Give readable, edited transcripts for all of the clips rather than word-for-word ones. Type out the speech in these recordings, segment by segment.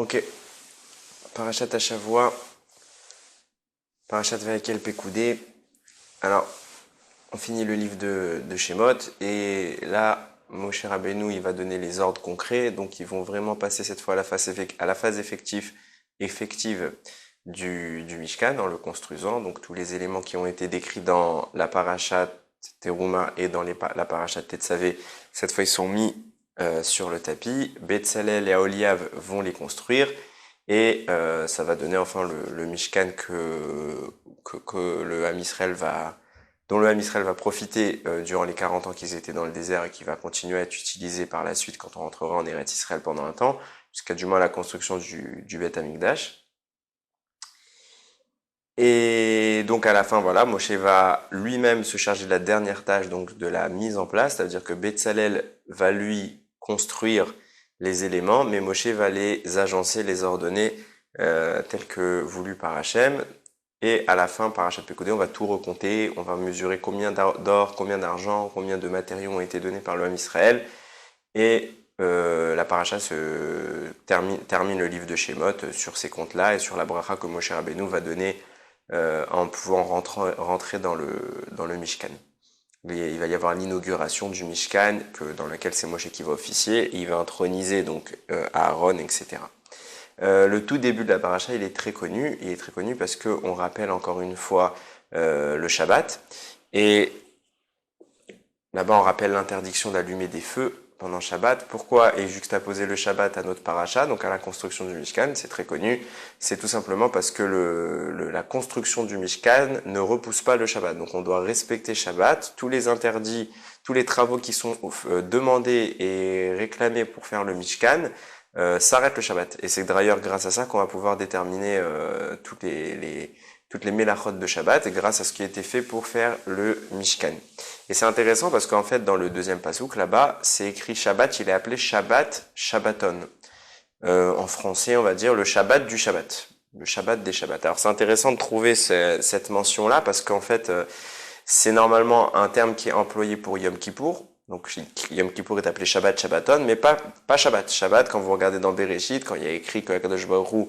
Ok, Parashat Hashavua, Parashat Vayakel Pekoudé. Alors, on finit le livre de Shemot et là, Moshe Rabbeinu, il va donner les ordres concrets. Donc, ils vont vraiment passer cette fois à la phase effective du Mishkan en le construisant. Donc, tous les éléments qui ont été décrits dans la Parashat Teruma et dans la Parashat Tetzavé, cette fois, ils sont mis sur le tapis. Betzalel et Aholiav vont les construire. Et ça va donner enfin le Mishkan que le Ham Israël dont le Ham Israël va profiter durant les 40 ans qu'ils étaient dans le désert et qui va continuer à être utilisé par la suite quand on rentrera en Eretz Israël pendant un temps, jusqu'à du moins la construction du Beth Amikdash. Et donc à la fin, voilà, Moshe va lui-même se charger de la dernière tâche, donc de la mise en place, c'est-à-dire que Betzalel va lui construire les éléments, mais Moshe va les agencer, les ordonner tels que voulu par Hachem. Et à la fin, Parashat Pekoudé, on va tout recompter, on va mesurer combien d'or, combien d'argent, combien de matériaux ont été donnés par le Ham Israël. Et la paracha termine le livre de Shemot sur ces comptes-là et sur la bracha que Moshe Rabbeinu va donner en pouvant rentrer dans le Mishkan. Il va y avoir l'inauguration du Mishkan dans lequel c'est Moshe qui va officier. Et il va introniser donc Aaron, etc. Le tout début de la paracha, il est très connu. Il est très connu parce qu'on rappelle encore une fois le Shabbat. Et là-bas, on rappelle l'interdiction d'allumer des feux pendant Shabbat. Pourquoi est juxtaposé le Shabbat à notre paracha, donc à la construction du Mishkan? C'est très connu. C'est tout simplement parce que la construction du Mishkan ne repousse pas le Shabbat. Donc on doit respecter Shabbat. Tous les interdits, tous les travaux qui sont demandés et réclamés pour faire le Mishkan s'arrêtent le Shabbat. Et c'est d'ailleurs grâce à ça qu'on va pouvoir déterminer toutes les mélachot de Shabbat grâce à ce qui a été fait pour faire le Mishkan. Et c'est intéressant parce qu'en fait, dans le deuxième pasouk, là-bas, c'est écrit Shabbat, il est appelé Shabbat Shabbaton. En français, on va dire le Shabbat du Shabbat. Le Shabbat des Shabbats. Alors c'est intéressant de trouver cette mention-là parce qu'en fait, c'est normalement un terme qui est employé pour Yom Kippour. Donc Yom Kippour est appelé Shabbat Shabbaton, mais pas Shabbat. Shabbat, quand vous regardez dans Bereshit, quand il y a écrit que Akadosh Baruch Hu,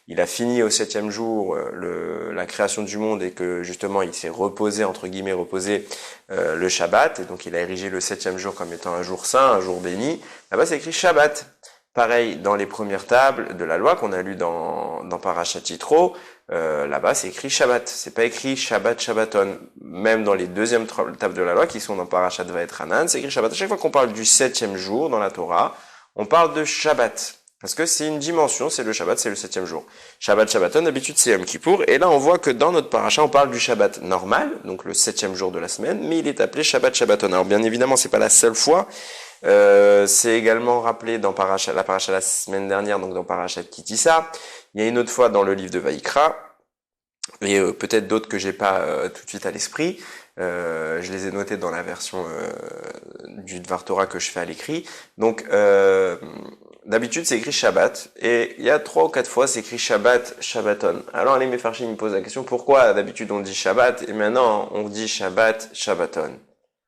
il a fini au 7e jour la création du monde et que justement il s'est reposé, entre guillemets reposé, le Shabbat, et donc il a érigé le 7e jour comme étant un jour saint, un jour béni. Là-bas c'est écrit Shabbat. Pareil, dans les premières tables de la loi qu'on a lu dans Parashat Yitro, là-bas c'est écrit Shabbat. C'est pas écrit Shabbat Shabbaton. Même dans les deuxièmes tables de la loi qui sont dans Parashat Vayetranan, c'est écrit Shabbat. À chaque fois qu'on parle du 7e jour dans la Torah, on parle de Shabbat. Parce que c'est une dimension, c'est le Shabbat, c'est le 7e jour. Shabbat Shabbaton, d'habitude c'est Yom Kippour, et là on voit que dans notre paracha, on parle du Shabbat normal, donc le 7e jour de la semaine, mais il est appelé Shabbat Shabbaton. Alors bien évidemment, c'est pas la seule fois, c'est également rappelé dans la paracha la semaine dernière, donc dans Parashat Kitissa. Il y a une autre fois dans le livre de Vaïkra, et peut-être d'autres que j'ai pas tout de suite à l'esprit. Je les ai notés dans la version du Dvar Torah que je fais à l'écrit. Donc d'habitude c'est écrit Shabbat, et il y a 3 ou 4 fois c'est écrit Shabbat Shabbaton. Alors les Mefarshim me posent la question, pourquoi d'habitude on dit Shabbat et maintenant on dit Shabbat Shabbaton?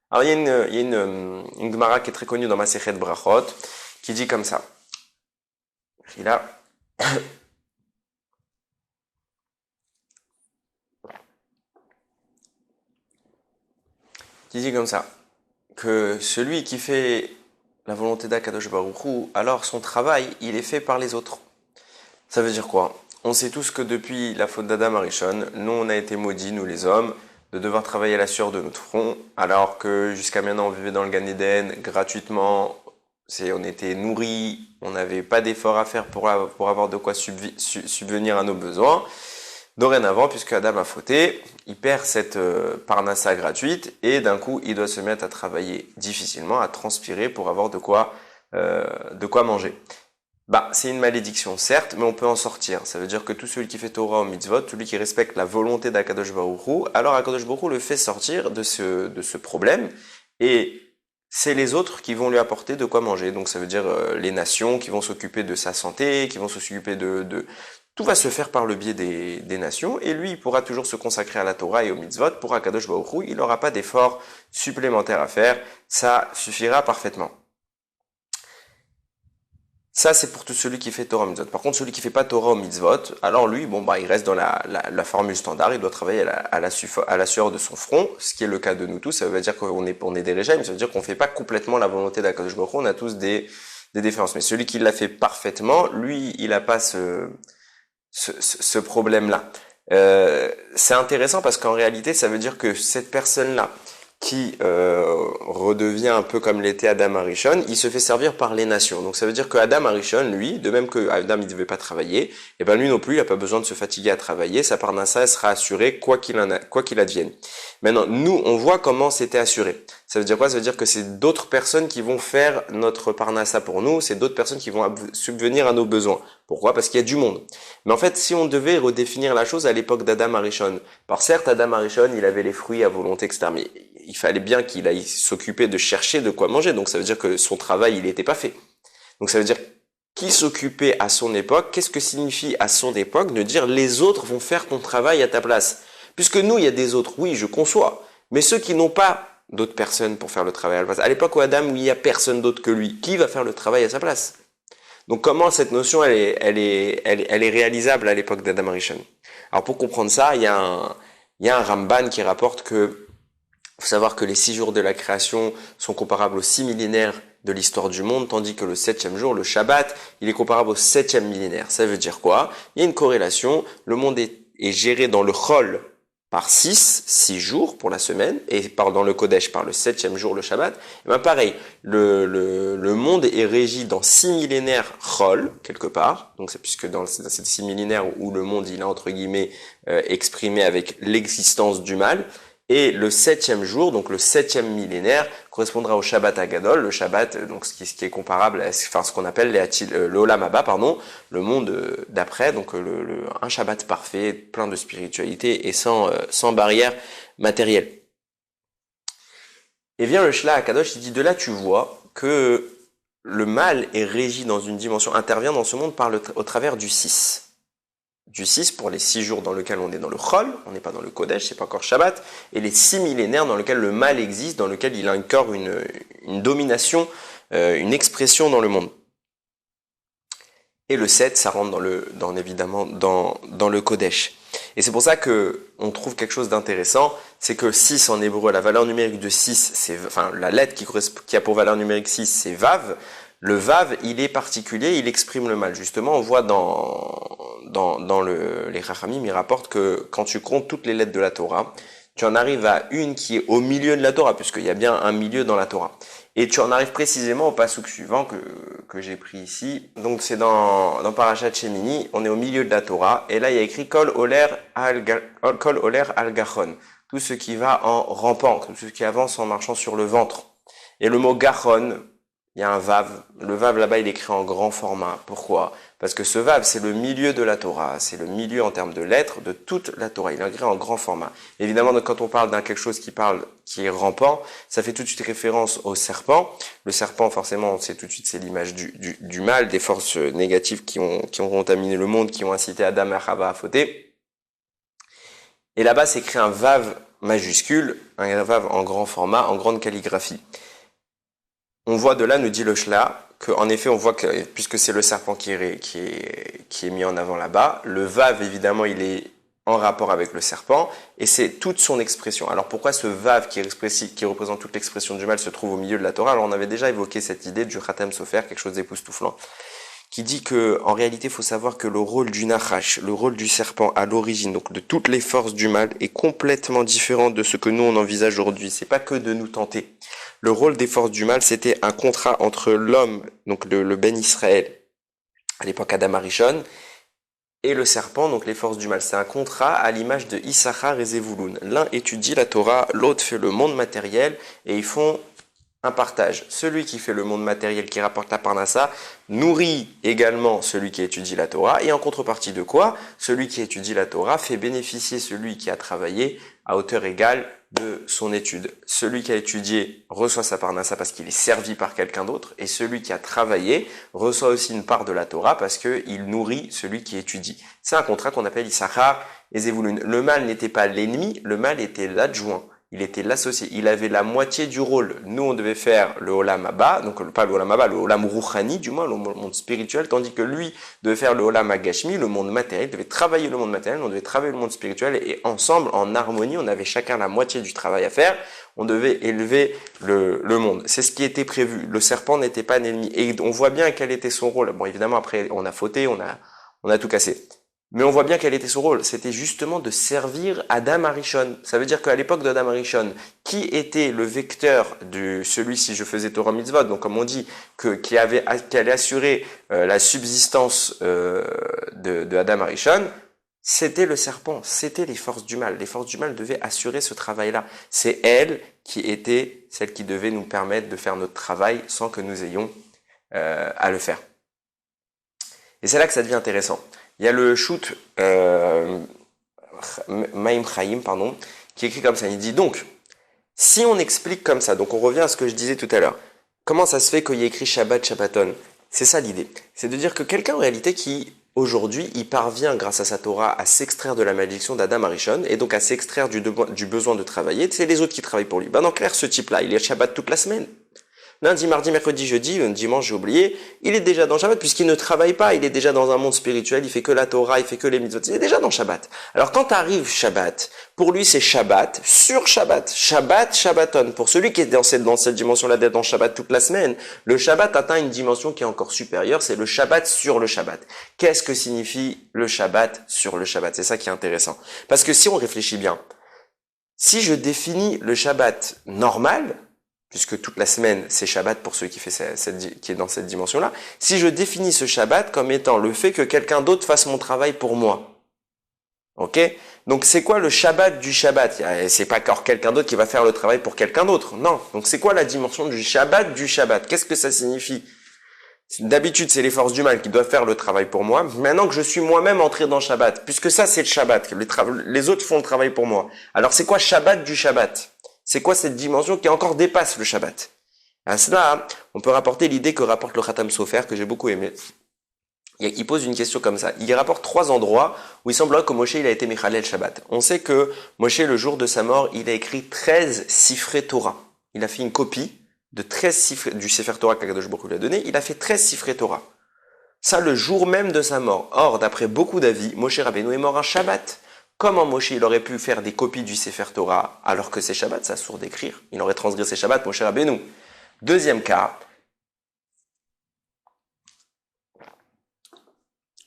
Alors il y a une Gemara qui est très connue dans Masechet Brachot qui dit comme ça. Et là qui dit comme ça, que celui qui fait la volonté d'Akadosh Baruch Hu, alors son travail, il est fait par les autres. Ça veut dire quoi? On sait tous que depuis la faute d'Adam Arishon, nous on a été maudits, nous les hommes, de devoir travailler à la sueur de notre front, alors que jusqu'à maintenant on vivait dans le Gan Eden gratuitement, on était nourris, on n'avait pas d'effort à faire pour avoir de quoi subvenir à nos besoins. Dorénavant, puisque Adam a fauté, il perd cette parnassa gratuite et d'un coup, il doit se mettre à travailler difficilement, à transpirer pour avoir de quoi manger. C'est une malédiction, certes, mais on peut en sortir. Ça veut dire que tout celui qui fait Torah ou mitzvot, celui qui respecte la volonté d'Akadosh Baruch Hu, alors Akadosh Baruch Hu le fait sortir de ce problème et c'est les autres qui vont lui apporter de quoi manger. Donc ça veut dire les nations qui vont s'occuper de sa santé, qui vont s'occuper tout va se faire par le biais des nations, et lui, il pourra toujours se consacrer à la Torah et au mitzvot. Pour Akadosh Baruch Hu, il n'aura pas d'effort supplémentaire à faire, ça suffira parfaitement. Ça, c'est pour tout celui qui fait Torah Mitzvot. Par contre, celui qui fait pas Torah ou Mitzvot, alors lui, bon, bah, il reste dans la formule standard, il doit travailler à la sueur de son front, ce qui est le cas de nous tous. Ça veut dire qu'on est des régimes, ça veut dire qu'on fait pas complètement la volonté d'Akadosh Baruch Hu, on a tous des différences. Mais celui qui l'a fait parfaitement, lui, il a pas ce problème-là. C'est intéressant parce qu'en réalité, ça veut dire que cette personne-là, qui redevient un peu comme l'était Adam Arishon, il se fait servir par les nations. Donc ça veut dire que Adam Arishon, lui, de même que Adam il devait pas travailler, et ben lui non plus, il a pas besoin de se fatiguer à travailler, sa parnassa sera assurée quoi qu'il advienne. Maintenant, nous, on voit comment c'était assuré. Ça veut dire quoi? Ça veut dire que c'est d'autres personnes qui vont faire notre parnassa pour nous, c'est d'autres personnes qui vont subvenir à nos besoins. Pourquoi? Parce qu'il y a du monde. Mais en fait, si on devait redéfinir la chose à l'époque d'Adam Arishon, par certes, Adam Arishon, il avait les fruits à volonté, etc. Mais il fallait bien qu'il aille s'occuper de chercher de quoi manger. Donc ça veut dire que son travail, il n'était pas fait. Donc ça veut dire qui s'occupait à son époque. Qu'est-ce que signifie à son époque de dire les autres vont faire ton travail à ta place? Puisque nous, il y a des autres, oui, je conçois. Mais ceux qui n'ont pas d'autres personnes pour faire le travail à la place. À l'époque où Adam, où il n'y a personne d'autre que lui, qui va faire le travail à sa place? Donc comment cette notion, elle est réalisable à l'époque d'Adam Arishon? Alors pour comprendre ça, il y a un Ramban qui rapporte que faut savoir que les 6 jours de la création sont comparables aux 6 millénaires de l'histoire du monde, tandis que le 7e jour, le Shabbat, il est comparable au 7e millénaire. Ça veut dire quoi? Il y a une corrélation. Le monde est géré dans le Chol par 6 jours pour la semaine, et dans le Kodesh par le 7e jour, le Shabbat. Et ben pareil, le monde est régi dans 6 millénaires Chol, quelque part. Donc c'est puisque dans ces 6 millénaires où le monde, il est entre guillemets exprimé avec l'existence du mal. Et le 7e jour, donc le 7e millénaire, correspondra au Shabbat Agadol, le Shabbat, donc ce qui est comparable à ce qu'on appelle le Olam Haba, le monde d'après, donc un Shabbat parfait, plein de spiritualité et sans barrière matérielle. Et vient le Shla Akadosh, il dit de là tu vois que le mal est régi dans une dimension, intervient dans ce monde au travers du 6. Du 6 pour les 6 jours dans lesquels on est dans le Chol, on n'est pas dans le Kodesh, c'est pas encore Shabbat, et les 6 millénaires dans lesquels le mal existe, dans lesquels il a encore une domination, une expression dans le monde. Et le 7, ça rentre évidemment dans le Kodesh. Et c'est pour ça que on trouve quelque chose d'intéressant, c'est que 6 en hébreu, la valeur numérique de 6, la lettre qui a pour valeur numérique 6, c'est Vav. Le Vav, il est particulier, il exprime le mal. Justement, on voit les Chachamim, ils rapportent que quand tu comptes toutes les lettres de la Torah, tu en arrives à une qui est au milieu de la Torah, puisqu'il y a bien un milieu dans la Torah. Et tu en arrives précisément au passouk suivant que j'ai pris ici. Donc c'est dans Parashat Shemini, on est au milieu de la Torah, et là il y a écrit Kol Oler al Gachon, tout ce qui va en rampant, tout ce qui avance en marchant sur le ventre. Et le mot Gachon, il y a un Vav. Le Vav là-bas, il est écrit en grand format. Pourquoi? Parce que ce Vav, c'est le milieu de la Torah. C'est le milieu en termes de lettres de toute la Torah. Il est écrit en grand format. Évidemment, quand on parle d'un quelque chose qui est rampant, ça fait tout de suite référence au serpent. Le serpent, forcément, on sait tout de suite, c'est l'image du mal, des forces négatives qui ont contaminé le monde, qui ont incité Adam et Chava à fauter. Et là-bas, c'est écrit un Vav majuscule, un Vav en grand format, en grande calligraphie. On voit de là, nous dit le Shla, qu'en effet, on voit que, puisque c'est le serpent qui est mis en avant là-bas, le Vav, évidemment, il est en rapport avec le serpent, et c'est toute son expression. Alors pourquoi ce Vav qui représente toute l'expression du mal se trouve au milieu de la Torah? Alors on avait déjà évoqué cette idée du Khatam Sofer, quelque chose d'époustouflant, qui dit que, en réalité, il faut savoir que le rôle du Nachash, le rôle du serpent à l'origine, donc de toutes les forces du mal, est complètement différent de ce que nous on envisage aujourd'hui. C'est pas que de nous tenter. Le rôle des forces du mal, c'était un contrat entre l'homme, donc le Ben Israël, à l'époque Adam Arishon, et le serpent, donc les forces du mal. C'est un contrat à l'image de Issachar et Zevulun. L'un étudie la Torah, l'autre fait le monde matériel, et ils font un partage. Celui qui fait le monde matériel, qui rapporte la parnassa, nourrit également celui qui étudie la Torah, et en contrepartie de quoi? Celui qui étudie la Torah fait bénéficier celui qui a travaillé à hauteur égale de son étude. Celui qui a étudié reçoit sa parnassa parce qu'il est servi par quelqu'un d'autre, et celui qui a travaillé reçoit aussi une part de la Torah parce qu'il nourrit celui qui étudie. C'est un contrat qu'on appelle Issachar et Zevulun. Le mal n'était pas l'ennemi, le mal était l'adjoint. il était l'associé, il avait la moitié du rôle. Nous, on devait faire le Olam Haba, donc pas le Olam Haba, le Olam Rouhani, du moins le monde spirituel, tandis que lui devait faire le Olam Hagashmi, le monde matériel, il devait travailler le monde matériel, on devait travailler le monde spirituel, et ensemble, en harmonie, on avait chacun la moitié du travail à faire, on devait élever le monde. C'est ce qui était prévu. Le serpent n'était pas un ennemi. Et on voit bien quel était son rôle. Bon, évidemment, après, on a fauté, on a tout cassé. Mais on voit bien quel était son rôle. C'était justement de servir Adam Arishon. Ça veut dire qu'à l'époque d'Adam Arishon, qui était le vecteur de celui, si je faisais Torah Mitzvot, donc comme on dit, qui allait assurer la subsistance de Adam Arishon, c'était le serpent, c'était les forces du mal. Les forces du mal devaient assurer ce travail-là. C'est elles qui étaient celles qui devaient nous permettre de faire notre travail sans que nous ayons à le faire. Et c'est là que ça devient intéressant. Il y a le shoot Maïm Chaim, qui écrit comme ça. Il dit donc, si on explique comme ça, donc on revient à ce que je disais tout à l'heure, comment ça se fait qu'il y ait écrit Shabbat, Shabbaton? C'est ça l'idée. C'est de dire que quelqu'un en réalité qui, aujourd'hui, il parvient grâce à sa Torah à s'extraire de la malédiction d'Adam Arishon et donc à s'extraire du besoin de travailler, c'est les autres qui travaillent pour lui. Ben en clair, ce type-là, il est Shabbat toute la semaine. Lundi, mardi, mercredi, jeudi, dimanche, j'ai oublié, il est déjà dans Shabbat puisqu'il ne travaille pas, il est déjà dans un monde spirituel, il fait que la Torah, il fait que les mitzvot, il est déjà dans Shabbat. Alors quand arrive Shabbat, pour lui c'est Shabbat sur Shabbat, Shabbat, Shabbaton. Pour celui qui est dans cette dimension-là d'être dans Shabbat toute la semaine, le Shabbat atteint une dimension qui est encore supérieure, c'est le Shabbat sur le Shabbat. Qu'est-ce que signifie le Shabbat sur le Shabbat? C'est ça qui est intéressant. Parce que si on réfléchit bien, si je définis le Shabbat normal, puisque toute la semaine, c'est Shabbat pour celui qui est dans cette dimension-là. Si je définis ce Shabbat comme étant le fait que quelqu'un d'autre fasse mon travail pour moi. Ok? Donc, c'est quoi le Shabbat du Shabbat? C'est pas encore quelqu'un d'autre qui va faire le travail pour quelqu'un d'autre. Non. Donc, c'est quoi la dimension du Shabbat du Shabbat? Qu'est-ce que ça signifie? D'habitude, c'est les forces du mal qui doivent faire le travail pour moi. Maintenant que je suis moi-même entré dans Shabbat, puisque ça, c'est le Shabbat, les autres font le travail pour moi. Alors, c'est quoi Shabbat du Shabbat? C'est quoi cette dimension qui encore dépasse le Shabbat? À cela, on peut rapporter l'idée que rapporte le Khatam Sofer, que j'ai beaucoup aimé. Il pose une question comme ça. Il rapporte 3 endroits où il semblerait que Moshe il a été Mechalel Shabbat. On sait que Moshe, le jour de sa mort, il a écrit 13 Sifrei Torah. Il a fait une copie de 13 Sifrei, du Sefer Torah qu'Akadosh Baruch Hu lui a donné. Il a fait 13 Sifrei Torah. Ça, le jour même de sa mort. Or, d'après beaucoup d'avis, Moshe Rabbeinu est mort un Shabbat. Comment Moshe il aurait pu faire des copies du Sefer Torah alors que c'est Shabbat, ça sourd d'écrire. Il aurait transgressé Shabbat, Moshe Rabbeinu. Deuxième cas,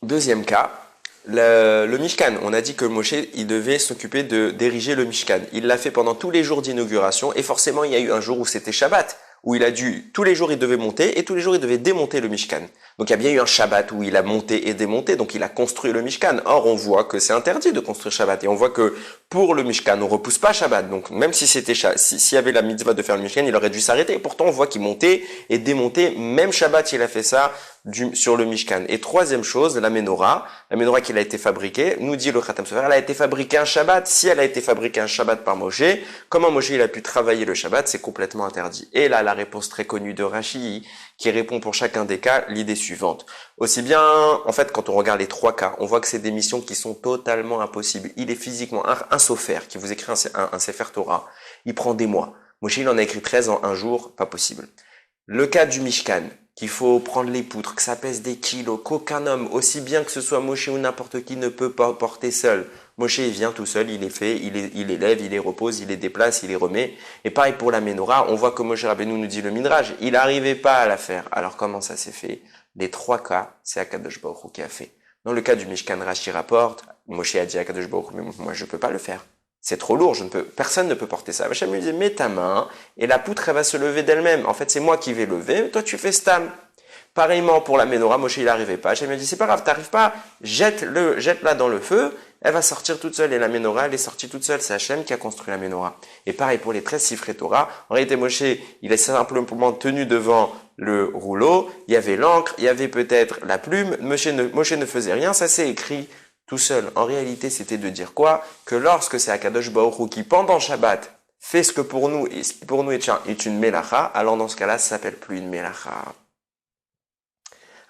le Mishkan. On a dit que Moshe il devait s'occuper d'ériger le Mishkan. Il l'a fait pendant tous les jours d'inauguration et forcément il y a eu un jour où c'était Shabbat, où il a dû, tous les jours il devait monter et tous les jours il devait démonter le Mishkan. Donc il y a bien eu un Shabbat où il a monté et démonté, donc il a construit le Mishkan. Or on voit que c'est interdit de construire Shabbat et on voit que pour le Mishkan on repousse pas Shabbat. Donc même si s'il y avait la mitzvah de faire le Mishkan, il aurait dû s'arrêter. Et pourtant on voit qu'il montait et démontait, même Shabbat il a fait ça sur le Mishkan. Et troisième chose, la menorah qui a été fabriquée, nous dit le Khatam Sofer, elle a été fabriquée un Shabbat. Si elle a été fabriquée un Shabbat par Moshe, comment Moshe il a pu travailler le Shabbat? C'est complètement interdit. Et là, la réponse très connue de Rashi, qui répond pour chacun des cas l'idée suivante. Aussi bien, en fait, quand on regarde les 3 cas, on voit que c'est des missions qui sont totalement impossibles. Il est physiquement, un sofer qui vous écrit un Sefer Torah, il prend des mois. Moshe il en a écrit 13 en un jour, pas possible. Le cas du Mishkan, qu'il faut prendre les poutres, que ça pèse des kilos, qu'aucun homme, aussi bien que ce soit Moshe ou n'importe qui, ne peut pas porter seul. Moshe, il vient tout seul, il les fait, il élève, il les repose, il les déplace, il les remet. Et pareil pour la menorah, on voit que Moshe Rabbeinu nous dit le Midrash, il n'arrivait pas à la faire. Alors comment ça s'est fait? Les 3 cas, c'est Akadosh Baruch Hu qui a fait. Dans le cas du Mishkan, Rashi rapporte, Moshe a dit à Akadosh Baruch Hu, mais moi je peux pas le faire. C'est trop lourd, personne ne peut porter ça. Hachem lui dit, mets ta main, et la poutre, elle va se lever d'elle-même. En fait, c'est moi qui vais lever, toi tu fais stam. Pareillement pour la menorah, Moshe il n'arrivait pas. Hachem lui dit, c'est pas grave, t'arrives pas, jette-la dans le feu, elle va sortir toute seule. Et la menorah, elle est sortie toute seule. C'est Hachem qui a construit la menorah. Et pareil pour les 13 Sifrei Torah. En réalité, Moshe, il est simplement tenu devant le rouleau. Il y avait l'encre, il y avait peut-être la plume. Moshe ne faisait rien, ça s'est écrit tout seul. En réalité, c'était de dire quoi? Que lorsque c'est Akadosh Baruch Hu qui, pendant Shabbat, fait ce que pour nous est une melacha, alors dans ce cas-là, ça s'appelle plus une melacha.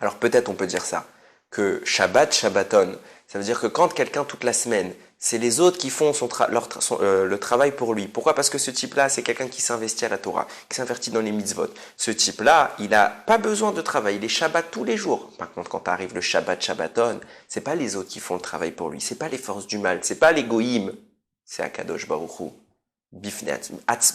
Alors peut-être on peut dire ça, que Shabbat, Shabbaton, ça veut dire que quand quelqu'un toute la semaine c'est les autres qui font le travail pour lui. Pourquoi? Parce que ce type-là, c'est quelqu'un qui s'investit à la Torah, qui s'investit dans les mitzvot. Ce type-là, il n'a pas besoin de travail, il est Shabbat tous les jours. Par contre, quand arrive le Shabbat Shabbaton, c'est pas les autres qui font le travail pour lui, c'est pas les forces du mal, c'est pas les goïms, c'est Akadosh Baruch Hu. Bifnei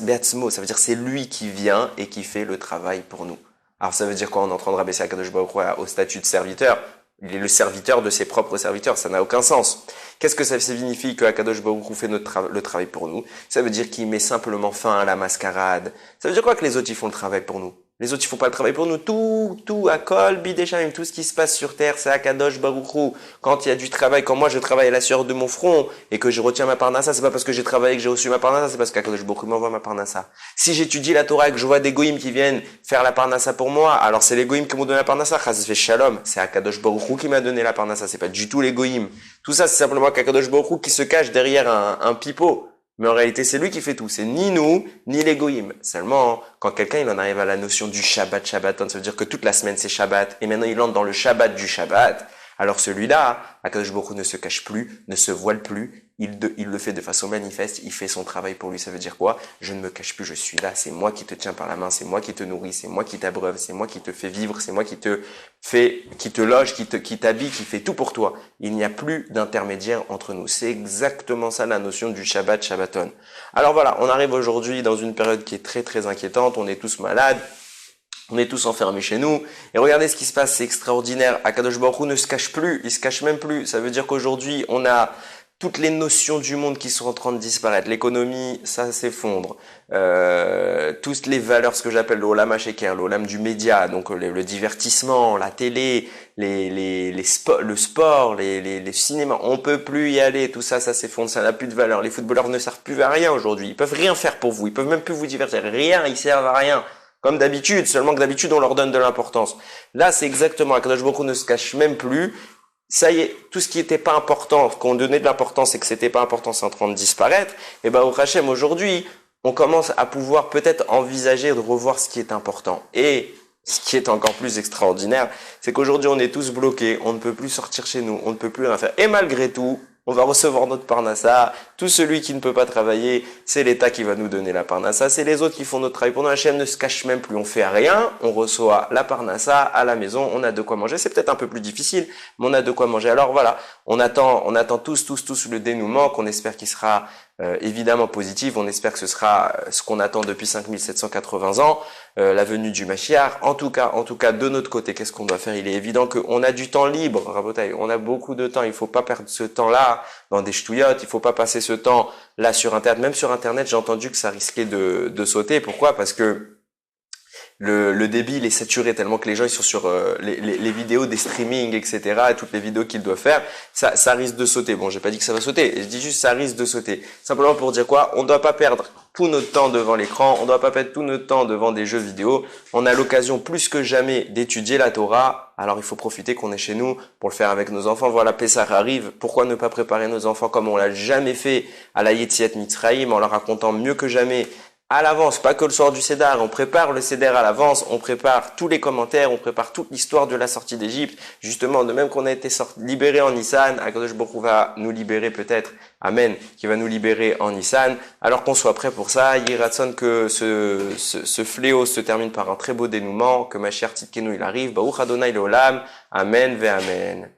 Beatzmo, ça veut dire c'est lui qui vient et qui fait le travail pour nous. Alors ça veut dire quoi? On est en train de rabaisser Akadosh Baruch Hu au statut de serviteur. Il est le serviteur de ses propres serviteurs, ça n'a aucun sens. Qu'est-ce que ça signifie que Akadosh Baruch Hu fait le travail pour nous? Ça veut dire qu'il met simplement fin à la mascarade. Ça veut dire quoi que les autres ils font le travail pour nous? Les autres ils font pas le travail pour nous. Tout, Akol, Bideshamim, tout ce qui se passe sur terre, c'est Akadosh Baruch Hu. Quand il y a du travail, quand moi je travaille à la sueur de mon front et que je retiens ma parnassa, c'est pas parce que j'ai travaillé que j'ai reçu ma parnassa, c'est parce qu'Akadosh Baruch Hu m'envoie ma parnassa. Si j'étudie la Torah et que je vois des goïms qui viennent faire la parnassa pour moi, alors c'est les goïms qui m'ont donné la parnassa. Chas fait shalom, c'est Akadosh Baruch Hu qui m'a donné la parnassa, c'est pas du tout les goïms. Tout ça c'est simplement qu'Akadosh Baruch Hu qui se cache derrière un pipeau. Mais en réalité, c'est lui qui fait tout. C'est ni nous, ni les goïms. Seulement, quand quelqu'un il en arrive à la notion du Shabbat Shabbaton, ça veut dire que toute la semaine c'est Shabbat, et maintenant il entre dans le Shabbat du Shabbat, alors celui-là, Akadosh Baruch Hu ne se cache plus, ne se voile plus, il le fait de façon manifeste, il fait son travail pour lui. Ça veut dire quoi? Je ne me cache plus, je suis là, c'est moi qui te tiens par la main, c'est moi qui te nourris, c'est moi qui t'abreuve, c'est moi qui te fais vivre, c'est moi qui te loge, qui t'habille, qui fait tout pour toi. Il n'y a plus d'intermédiaire entre nous. C'est exactement ça la notion du Shabbat Shabbaton. Alors voilà, on arrive aujourd'hui dans une période qui est très très inquiétante, on est tous malades. On est tous enfermés chez nous. Et regardez ce qui se passe, c'est extraordinaire. Akadosh Baruch Hu ne se cache plus, il se cache même plus. Ça veut dire qu'aujourd'hui, on a toutes les notions du monde qui sont en train de disparaître. L'économie, ça s'effondre. Toutes les valeurs, ce que j'appelle l'olam hacheker, l'olam du média, donc le divertissement, la télé, le sport, les cinémas, on peut plus y aller. Tout ça, ça s'effondre, ça n'a plus de valeur. Les footballeurs ne servent plus à rien aujourd'hui. Ils peuvent rien faire pour vous. Ils peuvent même plus vous divertir. Rien, ils servent à rien. Comme d'habitude, seulement que d'habitude on leur donne de l'importance. Là, c'est exactement, Akadosh Baruch Hu ne se cache même plus. Ça y est, tout ce qui était pas important, qu'on donnait de l'importance et que c'était pas important, c'est en train de disparaître. Et ben, au Hachem, aujourd'hui, on commence à pouvoir peut-être envisager de revoir ce qui est important. Et ce qui est encore plus extraordinaire, c'est qu'aujourd'hui on est tous bloqués, on ne peut plus sortir chez nous, on ne peut plus rien faire. Et malgré tout, on va recevoir notre parnassa. Tout celui qui ne peut pas travailler, c'est l'État qui va nous donner la parnassa. C'est les autres qui font notre travail pour nous. Hachem ne se cache même plus. On fait rien. On reçoit la parnassa à la maison. On a de quoi manger. C'est peut-être un peu plus difficile, mais on a de quoi manger. Alors voilà. On attend tous le dénouement qu'on espère qu'il sera évidemment positif. On espère que ce sera ce qu'on attend depuis 5780 ans, la venue du Mashiach. En tout cas, de notre côté, qu'est-ce qu'on doit faire? Il est évident qu'on a du temps libre, Rabotai. On a beaucoup de temps. Il faut pas perdre ce temps-là dans des ch'touillottes. Il faut pas passer ce temps là sur Internet. Même sur Internet, j'ai entendu que ça risquait de sauter. Pourquoi? Parce que le débit il est saturé tellement que les gens ils sont sur les vidéos des streamings, etc. et toutes les vidéos qu'ils doivent faire, ça risque de sauter. Bon, j'ai pas dit que ça va sauter, je dis juste ça risque de sauter. Simplement pour dire quoi? On ne doit pas perdre tout notre temps devant l'écran, on ne doit pas perdre tout notre temps devant des jeux vidéo. On a l'occasion plus que jamais d'étudier la Torah, alors il faut profiter qu'on est chez nous pour le faire avec nos enfants. Voilà, Pessah arrive, pourquoi ne pas préparer nos enfants comme on l'a jamais fait à la Yetziat Mitzrayim en leur racontant mieux que jamais à l'avance, pas que le soir du Seder, on prépare le Seder à l'avance, on prépare tous les commentaires, on prépare toute l'histoire de la sortie d'Égypte, justement, de même qu'on a été libéré en Nissan, Akadosh Baruch Hu va nous libérer peut-être, Amen, qui va nous libérer en Nissan, alors qu'on soit prêt pour ça, Yiratson que ce fléau se termine par un très beau dénouement, que Mashiach Tzidkenu il arrive, Baruch Adonai Leolam, Amen ve Amen.